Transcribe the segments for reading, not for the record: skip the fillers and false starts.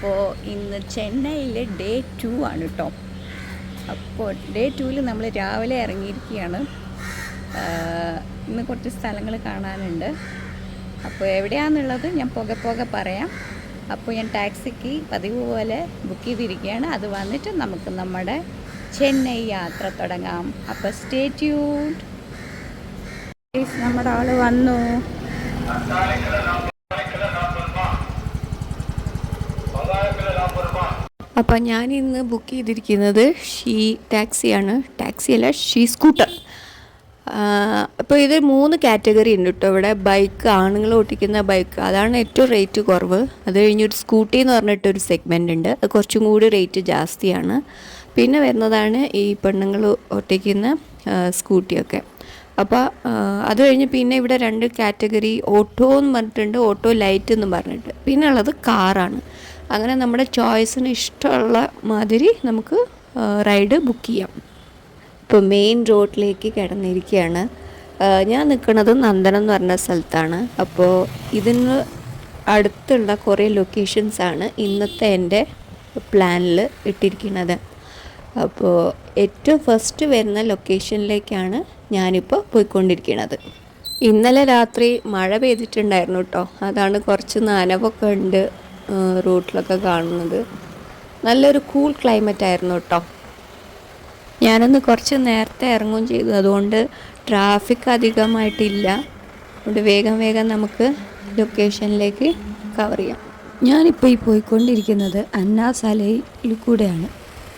അപ്പോൾ ഇന്ന് ചെന്നൈയിൽ ഡേ 2 ആണ് കേട്ടോ. അപ്പോൾ ഡേ 2-ൽ നമ്മൾ രാവിലെ ഇറങ്ങിയിരിക്കുകയാണ്. ഇന്ന് കുറച്ച് സ്ഥലങ്ങൾ കാണാനുണ്ട്. അപ്പോൾ എവിടെയാണെന്നുള്ളത് ഞാൻ പോകെ പറയാം. അപ്പോൾ ഞാൻ ടാക്സിക്ക് പതിവ് പോലെ ബുക്ക് ചെയ്തിരിക്കുകയാണ്. അത് വന്നിട്ട് നമുക്ക് നമ്മുടെ ചെന്നൈ യാത്ര തുടങ്ങാം. അപ്പോൾ സ്റ്റേ ട്യൂൺഡ്. നമ്മുടെ ആൾ വന്നു. അപ്പോൾ ഞാൻ ഇന്ന് ബുക്ക് ചെയ്തിരിക്കുന്നത് ടാക്സിയാണ്. ടാക്സിയല്ല, സ്കൂട്ടർ. അപ്പോൾ ഇത് 3 കാറ്റഗറി ഉണ്ട് കേട്ടോ ഇവിടെ. ബൈക്ക്, ആണുങ്ങൾ ഓട്ടിക്കുന്ന ബൈക്ക്, അതാണ് ഏറ്റവും റേറ്റ് കുറവ്. അത് കഴിഞ്ഞൊരു സ്കൂട്ടി എന്ന് പറഞ്ഞിട്ടൊരു സെഗ്മെൻ്റ് ഉണ്ട്, അത് കുറച്ചും കൂടി റേറ്റ് ജാസ്തിയാണ്. പിന്നെ വരുന്നതാണ് ഈ പെണ്ണുങ്ങൾ ഓട്ടിക്കുന്ന സ്കൂട്ടിയൊക്കെ. അപ്പോൾ അത് കഴിഞ്ഞ് പിന്നെ ഇവിടെ 2 കാറ്റഗറി ഓട്ടോ എന്ന് പറഞ്ഞിട്ടുണ്ട്, ഓട്ടോ ലൈറ്റ് എന്ന് പറഞ്ഞിട്ട്. പിന്നെ ഉള്ളത് കാറാണ്. അങ്ങനെ നമ്മുടെ ചോയ്സിന് ഇഷ്ടമുള്ള മാതിരി നമുക്ക് റൈഡ് ബുക്ക് ചെയ്യാം. ഇപ്പോൾ മെയിൻ റോഡിലേക്ക് കിടന്നിരിക്കുകയാണ്. ഞാൻ നിൽക്കുന്നത് നന്ദനം എന്ന് പറഞ്ഞ സ്ഥലത്താണ്. അപ്പോൾ ഇതിന് അടുത്തുള്ള കുറേ ലൊക്കേഷൻസാണ് ഇന്നത്തെ എൻ്റെ പ്ലാനിൽ ഇട്ടിരിക്കുന്നത്. അപ്പോൾ ഏറ്റവും ഫസ്റ്റ് വരുന്ന ലൊക്കേഷനിലേക്കാണ് ഞാനിപ്പോൾ പോയിക്കൊണ്ടിരിക്കുന്നത്. ഇന്നലെ രാത്രി മഴ പെയ്തിട്ടുണ്ടായിരുന്നു കേട്ടോ. അതാണ് കുറച്ച് നനവൊക്കെ ഉണ്ട് റോഡിലൊക്കെ കാണുന്നത്. നല്ലൊരു കൂൾ ക്ലൈമറ്റ് ആയിരുന്നു കേട്ടോ. ഞാനൊന്ന് കുറച്ച് നേരത്തെ ഇറങ്ങുകയും ചെയ്തു, അതുകൊണ്ട് ട്രാഫിക് അധികമായിട്ടില്ല. അതുകൊണ്ട് വേഗം നമുക്ക് ലൊക്കേഷനിലേക്ക് കവർ ചെയ്യാം. ഞാനിപ്പോൾ ഈ പോയിക്കൊണ്ടിരിക്കുന്നത് അന്നാസാലയിൽ കൂടെയാണ്.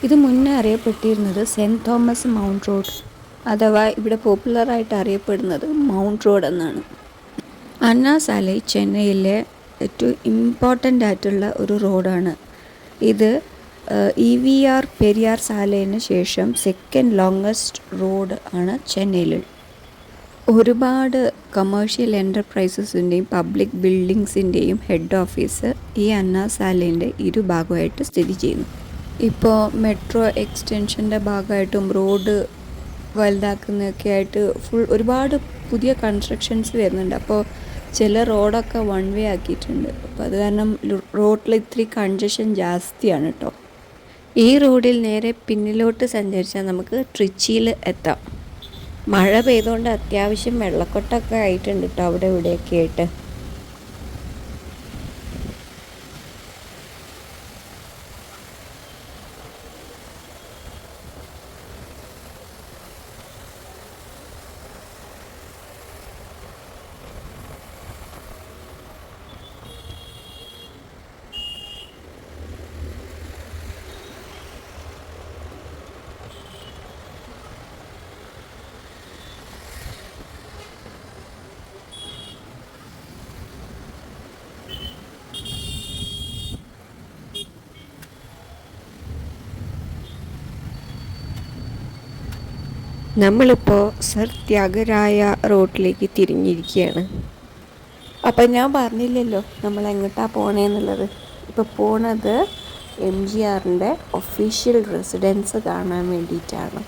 ഇത് മുന്നേ അറിയപ്പെട്ടിരുന്നത് സെൻറ്റ് തോമസ് മൗണ്ട് റോഡ്, അഥവാ ഇവിടെ പോപ്പുലറായിട്ട് അറിയപ്പെടുന്നത് മൗണ്ട് റോഡ് എന്നാണ്. അന്നാസാലൈ ചെന്നൈയിലെ ഏറ്റവും ഇമ്പോർട്ടൻ്റ് ആയിട്ടുള്ള ഒരു റോഡാണ്. ഇത് EVR പെരിയാർ സാലയിന് ശേഷം സെക്കൻഡ് ലോങ്ങസ്റ്റ് റോഡ് ആണ് ചെന്നൈയിൽ. ഒരുപാട് കമേഴ്ഷ്യൽ എൻ്റർപ്രൈസസിൻ്റെയും പബ്ലിക് ബിൽഡിങ്സിൻ്റെയും ഹെഡ് ഓഫീസ് ഈ അന്നാസാലയിൻ്റെ ഇരുഭാഗമായിട്ട് സ്ഥിതി ചെയ്യുന്നു. ഇപ്പോൾ മെട്രോ എക്സ്റ്റൻഷൻ്റെ ഭാഗമായിട്ടും റോഡ് വലുതാക്കുന്നതൊക്കെ ആയിട്ട് ഒരുപാട് പുതിയ കൺസ്ട്രക്ഷൻസ് വരുന്നുണ്ട്. അപ്പോൾ ചില റോഡൊക്കെ 1 വേ ആക്കിയിട്ടുണ്ട്. അപ്പോൾ അത് കാരണം റോഡിൽ ഇത്തിരി കൺജഷൻ ജാസ്തിയാണ് കേട്ടോ. ഈ റോഡിൽ നേരെ പിന്നിലോട്ട് സഞ്ചരിച്ചാൽ നമുക്ക് ട്രിച്ചിയിൽ എത്താം. മഴ പെയ്തുകൊണ്ട് അത്യാവശ്യം വെള്ളക്കെട്ടൊക്കെ ആയിട്ടുണ്ട് കേട്ടോ അവിടെ ഇവിടെയൊക്കെ ആയിട്ട്. നമ്മളിപ്പോൾ സർ ത്യാഗരായ റോഡിലേക്ക് തിരിഞ്ഞിരിക്കുകയാണ്. അപ്പം ഞാൻ പറഞ്ഞില്ലല്ലോ നമ്മൾ എങ്ങോട്ടാണ് പോണേന്നുള്ളത്. ഇപ്പോൾ പോണത് MGRൻ്റെ ഒഫീഷ്യൽ റെസിഡൻസ് കാണാൻ വേണ്ടിയിട്ടാണ്.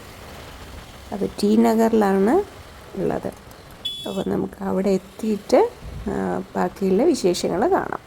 അത് ടി നഗറിലാണ് ഉള്ളത്. അപ്പോൾ നമുക്ക് അവിടെ എത്തിയിട്ട് ബാക്കിയുള്ള വിശേഷങ്ങൾ കാണാം.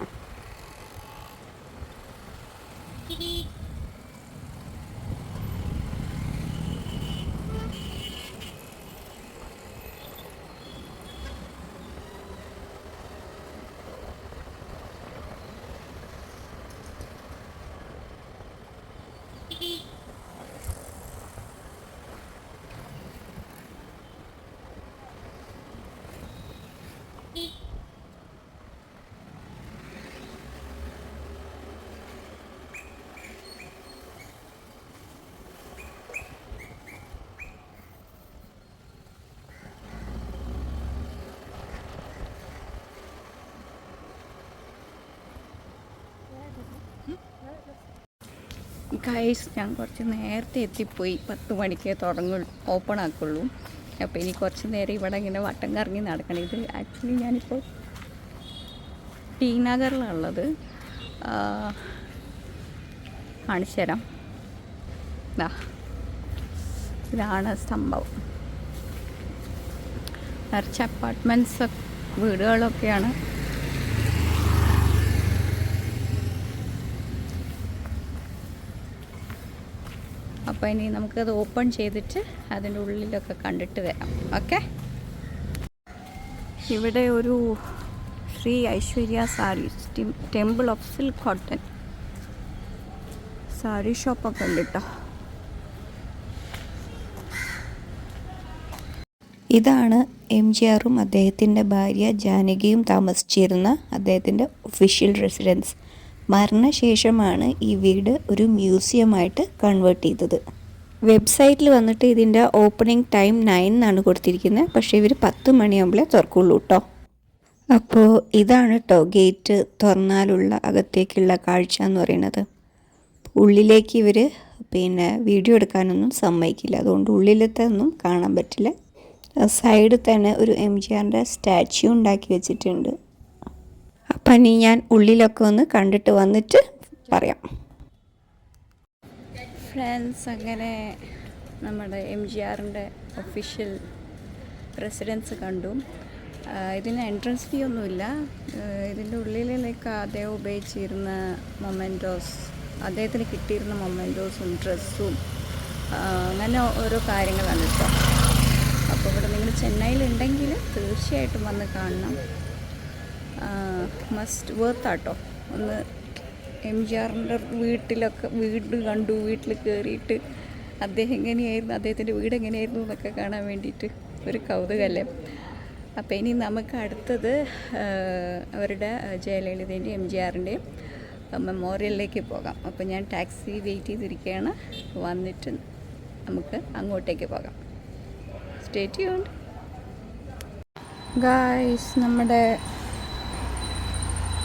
ഗൈസ്, ഞാൻ കുറച്ച് നേരത്തെ എത്തിപ്പോയി. 10 മണിക്കേ ഓപ്പൺ ആക്കുള്ളൂ. അപ്പോൾ ഇനി കുറച്ച് നേരം ഇവിടെ ഇങ്ങനെ വട്ടം കറങ്ങി നടക്കണം. ഇത് ആക്ച്വലി ഞാനിപ്പോൾ ടി നഗറിലുള്ളത്. കാണിച്ചു തരാം. ഇതാണ് സംഭവം. നിറച്ച് അപ്പാർട്ട്മെൻറ്റ്സ് വീടുകളൊക്കെയാണ്. അപ്പോൾ ഇനി നമുക്കത് ഓപ്പൺ ചെയ്തിട്ട് അതിൻ്റെ ഉള്ളിലൊക്കെ കണ്ടിട്ട് വരാം. ഓക്കെ. ഇവിടെ ഒരു Sri Aishwarya sarees temple of silk cotton sari ഷോപ്പൊക്കെ ഉണ്ട് കേട്ടോ. ഇതാണ് MGRും അദ്ദേഹത്തിൻ്റെ ഭാര്യ ജാനകിയും താമസിച്ചിരുന്ന അദ്ദേഹത്തിൻ്റെ ഒഫീഷ്യൽ റെസിഡൻസ്. മരണശേഷമാണ് ഈ വീട് ഒരു മ്യൂസിയമായിട്ട് കൺവേർട്ട് ചെയ്തത്. വെബ്സൈറ്റിൽ വന്നിട്ട് ഇതിൻ്റെ ഓപ്പണിംഗ് ടൈം 9 എന്നാണ് കൊടുത്തിരിക്കുന്നത്. പക്ഷേ ഇവർ 10 മണിയാകുമ്പോഴേ തുറക്കുള്ളൂ കേട്ടോ. അപ്പോൾ ഇതാണ് കേട്ടോ ഗേറ്റ് തുറന്നാലുള്ള അകത്തേക്കുള്ള കാഴ്ച എന്ന് പറയുന്നത്. ഉള്ളിലേക്ക് ഇവർ വീഡിയോ എടുക്കാനൊന്നും സമ്മതിക്കില്ല. അതുകൊണ്ട് ഉള്ളിലത്തെ ഒന്നും കാണാൻ പറ്റില്ല. സൈഡിൽ തന്നെ ഒരു MGRൻ്റെ സ്റ്റാച്യു ഉണ്ടാക്കി വെച്ചിട്ടുണ്ട്. അപ്പം ഇനി ഞാൻ ഉള്ളിലൊക്കെ ഒന്ന് കണ്ടിട്ട് വന്നിട്ട് പറയാം. ഫ്രണ്ട്സ്, അങ്ങനെ നമ്മുടെ MGRൻ്റെ ഒഫീഷ്യൽ റെസിഡൻസ് കണ്ടു. ഇതിന് എൻട്രൻസ് ഫീ ഒന്നുമില്ല. ഇതിൻ്റെ ഉള്ളിലേക്ക് അദ്ദേഹം ഉപയോഗിച്ചിരുന്ന മൊമെൻറ്റോസ്, അദ്ദേഹത്തിന് കിട്ടിയിരുന്ന മൊമെൻറ്റോസും ഡ്രസ്സും അങ്ങനെ ഓരോ കാര്യങ്ങളാണ് കേട്ടോ. അപ്പോൾ ഇവിടെ നിങ്ങൾ ചെന്നൈയിലുണ്ടെങ്കിൽ തീർച്ചയായിട്ടും വന്ന് കാണണം. മസ്റ്റ് വേർത്താട്ടോ. ഒന്ന് MGRൻ്റെ വീട് കണ്ടു. വീട്ടിൽ കയറിയിട്ട് അദ്ദേഹം എങ്ങനെയായിരുന്നു, അദ്ദേഹത്തിൻ്റെ വീട് എങ്ങനെയായിരുന്നു എന്നൊക്കെ കാണാൻ വേണ്ടിയിട്ട് ഒരു കൗതുകമല്ലേ. അപ്പോൾ ഇനി നമുക്ക് അടുത്തത് അവരുടെ ജയലളിതേൻ്റെയും MGRൻ്റെയും മെമ്മോറിയലിലേക്ക് പോകാം. അപ്പോൾ ഞാൻ ടാക്സി വെയിറ്റ് ചെയ്തിരിക്കുകയാണ്. വന്നിട്ട് നമുക്ക് അങ്ങോട്ടേക്ക് പോകാം. Stay tuned guys. നമ്മുടെ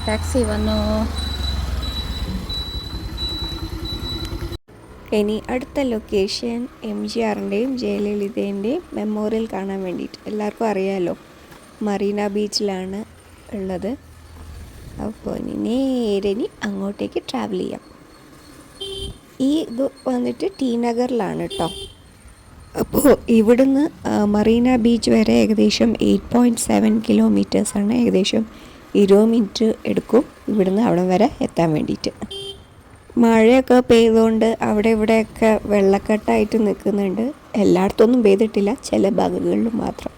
ടാക്സി വന്നു. ഇനി അടുത്ത ലൊക്കേഷൻ MGRൻ്റെയും ജയലളിതേൻ്റെയും മെമ്മോറിയൽ കാണാൻ വേണ്ടിയിട്ട്. എല്ലാവർക്കും അറിയാമല്ലോ, മറീന ബീച്ചിലാണ് ഉള്ളത്. അപ്പോൾ നേരെ അങ്ങോട്ടേക്ക് ട്രാവൽ ചെയ്യാം. ഇത് വന്നിട്ട് ടി നഗറിലാണ് കേട്ടോ. അപ്പോൾ ഇവിടുന്ന് മറീന ബീച്ച് വരെ ഏകദേശം 8.7 കിലോമീറ്റേഴ്സാണ്. ഏകദേശം 20 മിനിറ്റ് എടുക്കും ഇവിടുന്ന് അവിടെ വരെ എത്താൻ വേണ്ടിയിട്ട്. മഴയൊക്കെ പെയ്തുകൊണ്ട് അവിടെ ഇവിടെയൊക്കെ വെള്ളക്കെട്ടായിട്ട് നിൽക്കുന്നുണ്ട്. എല്ലായിടത്തൊന്നും പെയ്തിട്ടില്ല, ചില ഭാഗങ്ങളിൽ മാത്രം.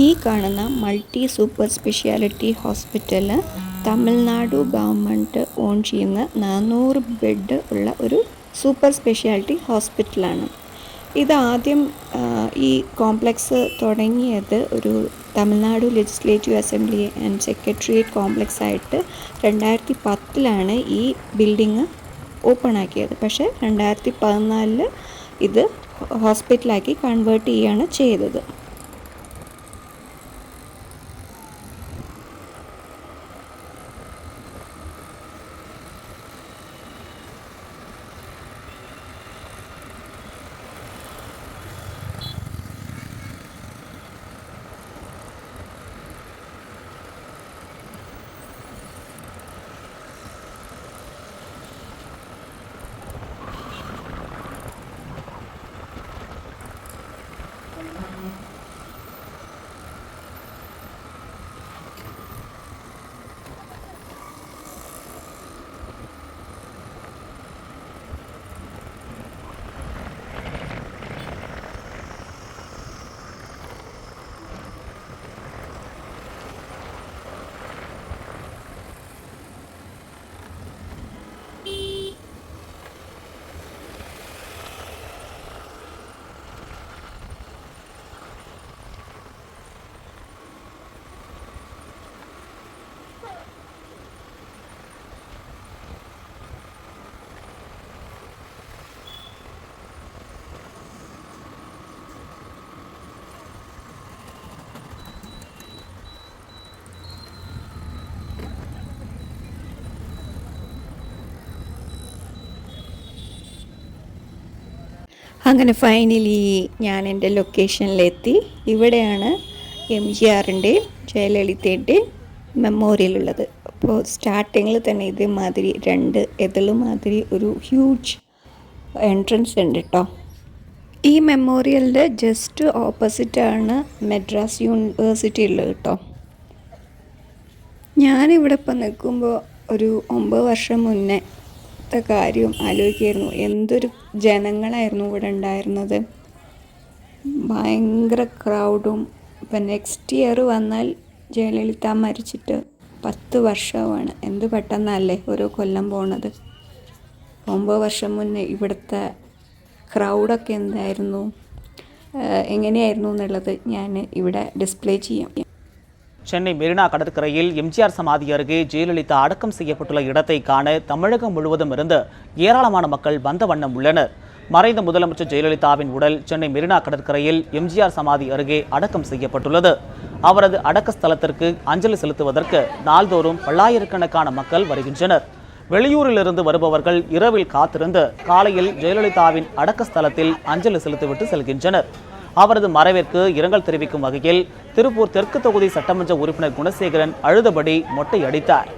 ഈ കാണുന്ന multi super speciality hospital Tamil Nadu government on ചെയ്യുന്ന 400 ബെഡ് ഉള്ള ഒരു സൂപ്പർ സ്പെഷ്യാലിറ്റി ഹോസ്പിറ്റലാണ്. ഇതാദ്യം ഈ കോംപ്ലക്സ് തുടങ്ങിയത് ഒരു Tamil Nadu legislative assembly and secretariat complex ആയിട്ട് 2010 ഈ ബിൽഡിങ് ഓപ്പൺ ആക്കിയത്. പക്ഷേ 2014 ഇത് ഹോസ്പിറ്റലാക്കി കൺവേർട്ട് ചെയ്യുകയാണ് ചെയ്തത്. അങ്ങനെ ഫൈനലി ഞാൻ എൻ്റെ ലൊക്കേഷനിലെത്തി. ഇവിടെയാണ് MGRൻ്റെയും ജയലളിതയുടെയും മെമ്മോറിയൽ ഉള്ളത്. അപ്പോൾ സ്റ്റാർട്ടിങ്ങിൽ തന്നെ ഇതേമാതിരി 2 എതള് മാതിരി ഒരു ഹ്യൂജ് എൻട്രൻസ് ഉണ്ട് കേട്ടോ. ഈ മെമ്മോറിയലിൻ്റെ ജസ്റ്റ് ഓപ്പോസിറ്റാണ് മദ്രാസ് യൂണിവേഴ്സിറ്റി ഉള്ളത് കേട്ടോ. ഞാനിവിടെ ഇപ്പം നിൽക്കുമ്പോൾ ഒരു 9 വർഷം മുന്നേ കാര്യം ആലോചിക്കായിരുന്നു. എന്തൊരു ജനങ്ങളായിരുന്നു ഇവിടെ ഉണ്ടായിരുന്നത്. ഭയങ്കര ക്രൗഡും. ഇപ്പം നെക്സ്റ്റ് ഇയർ വന്നാൽ ജയലളിത മരിച്ചിട്ട് 10 വർഷമാണ്. എന്ത് പെട്ടെന്നല്ലേ ഓരോ കൊല്ലം പോണത്. 9 വർഷം മുന്നേ ഇവിടുത്തെ ക്രൗഡൊക്കെ എന്തായിരുന്നു, എങ്ങനെയായിരുന്നു എന്നുള്ളത് ഞാൻ ഇവിടെ ഡിസ്പ്ലേ ചെയ്യാം. சென்னை மெரினா கடற்கரையில் எம்ஜிஆர் சமாதி அருகே ஜெயலலிதா அடக்கம் செய்யப்பட்டுள்ள இடத்தை காண தமிழகம் முழுவதும் இருந்து ஏராளமான மக்கள் வந்த வண்ணம் உள்ளனர். மறைந்த முதலமைச்சர் ஜெயலலிதாவின் உடல் சென்னை மெரினா கடற்கரையில் எம்ஜிஆர் சமாதி அருகே அடக்கம் செய்யப்பட்டுள்ளது. அவரது அடக்க ஸ்தலத்திற்கு அஞ்சலி செலுத்துவதற்கு நாள்தோறும் பல்லாயிரக்கணக்கான மக்கள் வருகின்றனர். வெளியூரிலிருந்து வருபவர்கள் இரவில் காத்திருந்து காலையில் ஜெயலலிதாவின் அடக்க ஸ்தலத்தில் அஞ்சலி செலுத்திவிட்டு செல்கின்றனர். அவரது மறைவிற்கு இரங்கல் தெரிவிக்கும் வகையில் திருப்பூர் தெற்கு தொகுதி சட்டமன்ற உறுப்பினர் குணசேகரன் அழுதபடி மொட்டை அடித்தார்.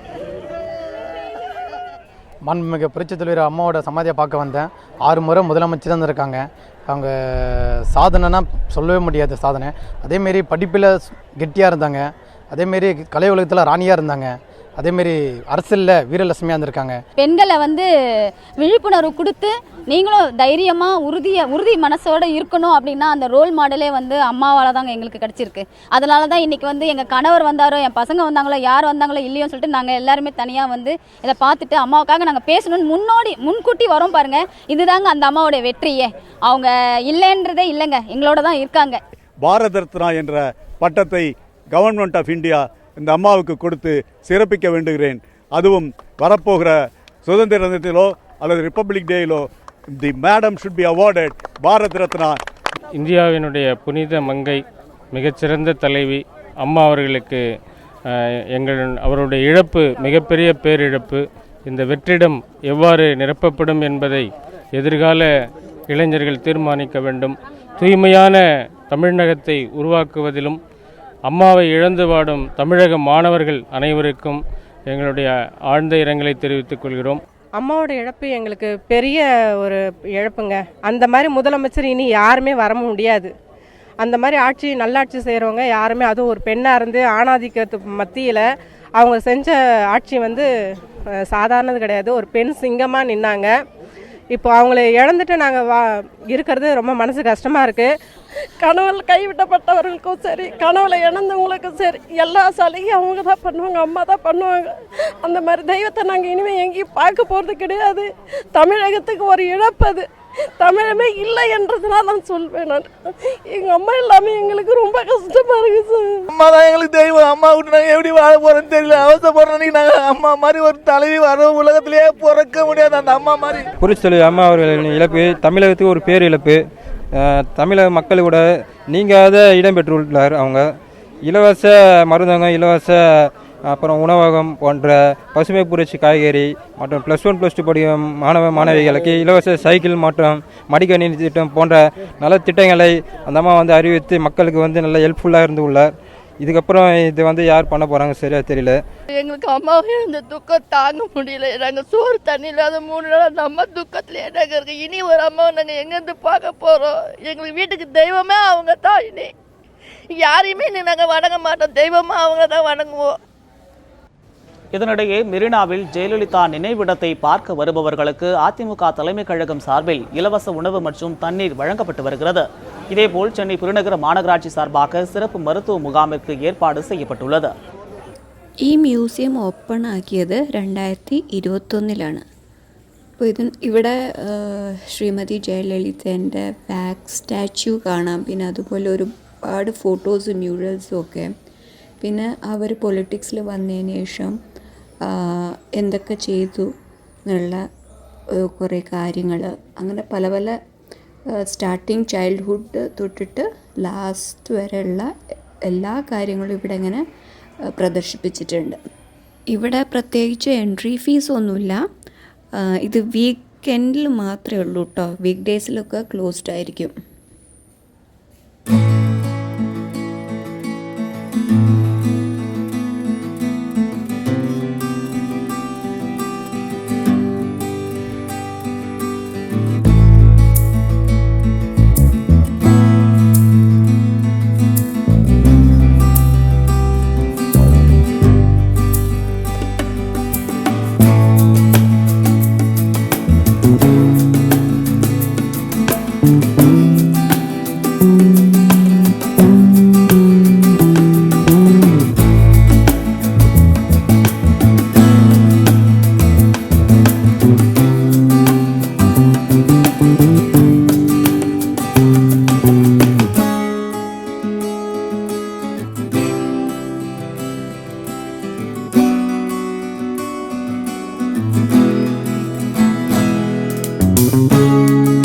மாண்புமிகு புரட்சித் தலைவர் அம்மாவோட சமாதியை பார்க்க வந்தேன். 6 முறை முதலமைச்சர் தான் இருக்காங்க. அவங்க சாதனைனா சொல்லவே முடியாத சாதனை. அதேமாரி படிப்பில் கெட்டியாக இருந்தாங்க. அதேமாரி கலை உலகத்தில் ராணியாக இருந்தாங்க. அதேமாரி அரசியலில் வீரலட்சுமியாக இருந்திருக்காங்க. பெண்களை விழிப்புணர்வு கொடுத்து நீங்களும் தைரியமாக உறுதி மனசோடு இருக்கணும் அப்படின்னா அந்த ரோல் மாடலே அம்மாவால் தாங்க எங்களுக்கு கிடச்சிருக்கு. அதனால தான் இன்றைக்கி எங்கள் கணவர் வந்தாரோ, என் பசங்க வந்தாங்களோ, யார் வந்தாங்களோ இல்லையோன்னு சொல்லிட்டு நாங்கள் எல்லாருமே தனியாக இதை பார்த்துட்டு அம்மாவுக்காக நாங்கள் பேசணும்னு முன்கூட்டி வரோம் பாருங்கள். இதுதாங்க அந்த அம்மாவோடைய வெற்றியே. அவங்க இல்லைன்றதே இல்லைங்க, எங்களோட தான் இருக்காங்க. பாரத ரத்னா என்ற பட்டத்தை கவர்மெண்ட் ஆஃப் இந்தியா இந்த அம்மாவுக்கு கொடுத்து சிறப்பிக்க வேண்டுகிறேன். அதுவும் வரப்போகிற சுதந்திர தினத்திலோ அல்லது ரிப்பப்ளிக் டேயிலோ the madam should be awarded Bharat Ratna. இந்தியாவினுடைய புனித மங்கை, மிகச்சிறந்த தலைவி அம்மா அவர்களுக்கு அவருடைய இழப்பு மிகப்பெரிய பேரிழப்பு. இந்த வெற்றிடம் எவ்வாறு நிரப்பப்படும் என்பதை எதிர்கால இளைஞர்கள் தீர்மானிக்க வேண்டும். தூய்மையான தமிழகத்தை உருவாக்குவதிலும் அம்மாவை இழந்து வாடும் தமிழக மாணவர்கள் அனைவருக்கும் எங்களுடைய ஆழ்ந்த இரங்கலை தெரிவித்துக் கொள்கிறோம். அம்மாவோட இழப்பு எங்களுக்கு பெரிய ஒரு இழப்புங்க. அந்த மாதிரி முதலமைச்சர் இனி யாருமே வர முடியாது. அந்த மாதிரி ஆட்சி, நல்லாட்சி செய்கிறவங்க யாருமே, அதுவும் ஒரு பெண்ணாக இருந்து ஆணாதிக்கத்து மத்தியில் அவங்க செஞ்ச ஆட்சி சாதாரணது கிடையாது. ஒரு பெண் சிங்கமாக நின்னாங்க. இப்போ அவங்கள இழந்துட்டு நாங்கள் இருக்கிறது ரொம்ப மனசு கஷ்டமாக இருக்குது. கனவுல கைவிட்டப்பட்டவர்களுக்கும் சரி, கனவுல இழந்தவங்களுக்கும் சரி, எல்லா சலுகையும் அவங்க தான் பண்ணுவாங்க, அம்மா தான் பண்ணுவாங்க. அந்த மாதிரி தெய்வத்தை நாங்கள் இனிமேல் எங்கேயும் பார்க்க போகிறது கிடையாது. தமிழகத்துக்கு ஒரு இழப்பு அது. தமிழமே இல்லை என்றதுனால நான் சொல்வேன். நான் எங்கள் அம்மா இல்லாமல் எங்களுக்கு ரொம்ப கஷ்டமாக இருக்குது சார். அம்மா தான் எங்களுக்கு தெய்வம். அம்மா விட்டு நாங்கள் எப்படி வாழ போகிறோன்னு தெரியல. அவசரப்படுறோம். நாங்கள் அம்மா மாதிரி ஒரு தலைவி வர உலகத்திலேயே பிறக்க முடியாது. அந்த அம்மா மாதிரி புரட்சித் தலைவி அம்மா அவர்களின் இழப்பு தமிழகத்துக்கு ஒரு பேரிழப்பு. தமிழக மக்களோட நீங்காத இடம் பெற்றுள்ளார். அவங்க இலவச மருந்தகம், இலவச அப்புறம் உணவகம் போன்ற பசுமை புரட்சி காய்கறி மற்றும் +1 +2 படிக்கும் மாணவிகளுக்கு இலவச சைக்கிள் மற்றும் மடிக்கணினி திட்டம் போன்ற நல்ல திட்டங்களை அந்த அம்மா வந்து அறிவித்து மக்களுக்கு வந்து நல்ல ஹெல்ப்ஃபுல்லாக இருந்து உள்ளார். இதுக்கப்புறம் இது யார் பண்ண போகிறாங்க சரியாக தெரியல. எங்களுக்கு அம்மாவே அந்த துக்கம் தாங்க முடியல. நாங்கள் சோறு தண்ணி இல்லாத 3 நாள் அந்த அம்மா துக்கத்துலேயே நாங்கள் இருக்கோம். இனி ஒரு அம்மாவை நாங்கள் எங்கேருந்து பார்க்க போகிறோம்? எங்களுக்கு வீட்டுக்கு தெய்வமே அவங்க தான். இனி யாரையுமே இனி நாங்கள் வணங்க மாட்டோம். தெய்வமாக அவங்க தான் வணங்குவோம். இதனிடையே மெரினாவில் ஜெயலலிதா நினைவிடத்தை பார்க்க வருபவர்களுக்கு அதிமுக தலைமைக் கழகம் சார்பில் இலவச உணவு மற்றும் தண்ணீர் வழங்கப்பட்டு வருகிறது. இதேபோல் சென்னை பெருநகர மாநகராட்சி சார்பாக சிறப்பு மருத்துவ முகாமிற்கு ஏற்பாடு செய்யப்பட்டுள்ளது. ഈ മ്യൂസിയം ഓപ്പൺ ആക്കിയത് 2021 അപ്പോൾ ഇവിടെ ശ്രീമതി ജയലളിതേൻ്റെ ബാക്ക് സ്റ്റാച്യു കാണാം. പിന്നെ അതുപോലെ ഒരുപാട് ഫോട്ടോസും മ്യൂറൽസും ഒക്കെ. പിന്നെ അവർ പൊളിറ്റിക്സിൽ വന്നതിന് ശേഷം എന്തൊക്കെ ചെയ്തു എന്നുള്ള കുറേ കാര്യങ്ങൾ, അങ്ങനെ പല പല സ്റ്റാർട്ടിങ് ചൈൽഡ്ഹുഡ് തൊട്ടിട്ട് ലാസ്റ്റ് വരെയുള്ള എല്ലാ കാര്യങ്ങളും ഇവിടെ ഇങ്ങനെ പ്രദർശിപ്പിച്ചിട്ടുണ്ട്. ഇവിടെ പ്രത്യേകിച്ച് എൻട്രി ഫീസ് ഒന്നുമില്ല. ഇത് വീക്കെൻഡിൽ മാത്രമേ ഉള്ളൂ കേട്ടോ. വീക്ക് ഡേയ്സിലൊക്കെ ക്ലോസ്ഡ് ആയിരിക്കും. Thank you.